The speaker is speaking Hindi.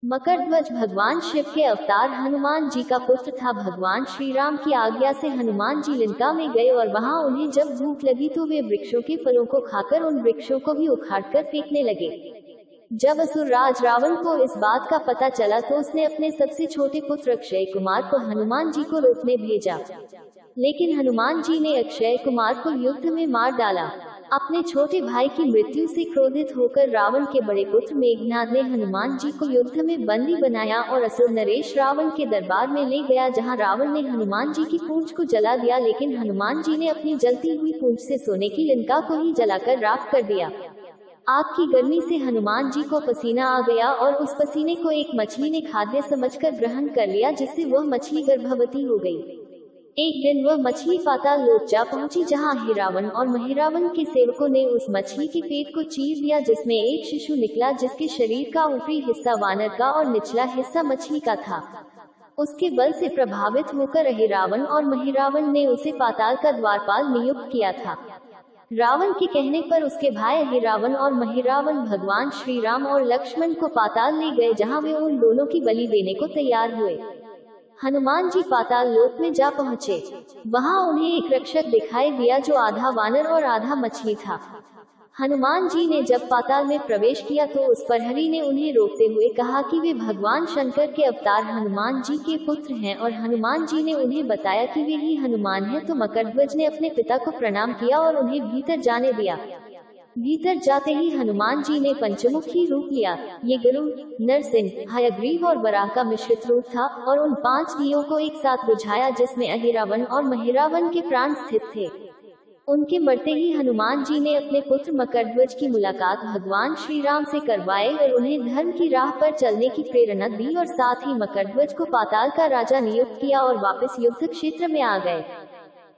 मकरध्वज भगवान शिव के अवतार हनुमान जी का पुत्र था। भगवान श्री राम की आज्ञा से हनुमान जी लंका में गए और वहां उन्हें जब भूख लगी तो वे वृक्षों के फलों को खाकर उन वृक्षों को भी उखाड़कर फेंकने लगे। जब असुर राज रावण को इस बात का पता चला तो उसने अपने सबसे छोटे पुत्र अक्षय कुमार को हनुमान जी को रोकने भेजा, लेकिन हनुमान जी ने अक्षय कुमार को युद्ध में मार डाला। अपने छोटे भाई की मृत्यु से क्रोधित होकर रावण के बड़े पुत्र मेघनाद ने हनुमान जी को युद्ध में बंदी बनाया और असुर नरेश रावण के दरबार में ले गया, जहां रावण ने हनुमान जी की पूंछ को जला दिया, लेकिन हनुमान जी ने अपनी जलती हुई पूंछ से सोने की लंका को ही जलाकर राख कर दिया। आग की गर्मी से हनुमान जी को पसीना आ गया और उस पसीने को एक मछली ने खाद्य समझकर ग्रहण कर लिया, जिससे वह मछली गर्भवती हो गई। एक दिन वह मछली पाताल लोक जा पहुंची, जहां हिरावन और महिरावन के सेवकों ने उस मछली के पेट को चीर दिया, जिसमें एक शिशु निकला, जिसके शरीर का ऊपरी हिस्सा वानर का और निचला हिस्सा मछली का था। उसके बल से प्रभावित होकर अहिरावन और महिरावन ने उसे पाताल का द्वारपाल नियुक्त किया था। रावण के कहने पर उसके भाई अहिरावन और महिरावन भगवान श्री राम और लक्ष्मण को पाताल ले गए, जहां वे उन दोनों की बलि देने को तैयार हुए। हनुमान जी पाताल लोक में जा पहुँचे। वहां उन्हें एक रक्षक दिखाई दिया जो आधा वानर और आधा मछली था। हनुमान जी ने जब पाताल में प्रवेश किया तो उस प्रहरी ने उन्हें रोकते हुए कहा कि वे भगवान शंकर के अवतार हनुमान जी के पुत्र हैं, और हनुमान जी ने उन्हें बताया कि वे ही हनुमान हैं। तो मकरध्वज ने अपने पिता को प्रणाम किया और उन्हें भीतर जाने दिया। भीतर जाते ही हनुमान जी ने पंचमुखी रूप लिया। ये गरुड़, नरसिंह, हयग्रीव और वराह का मिश्रित रूप था और उन 5 दियों को एक साथ बुझाया, जिसमें अहिरावन और महिरावन के प्राण स्थित थे। उनके मरते ही हनुमान जी ने अपने पुत्र मकरध्वज की मुलाकात भगवान श्री राम से करवाई और उन्हें धर्म की राह पर चलने की प्रेरणा दी, और साथ ही मकरध्वज को पाताल का राजा नियुक्त किया और वापस युद्ध क्षेत्र में आ गए।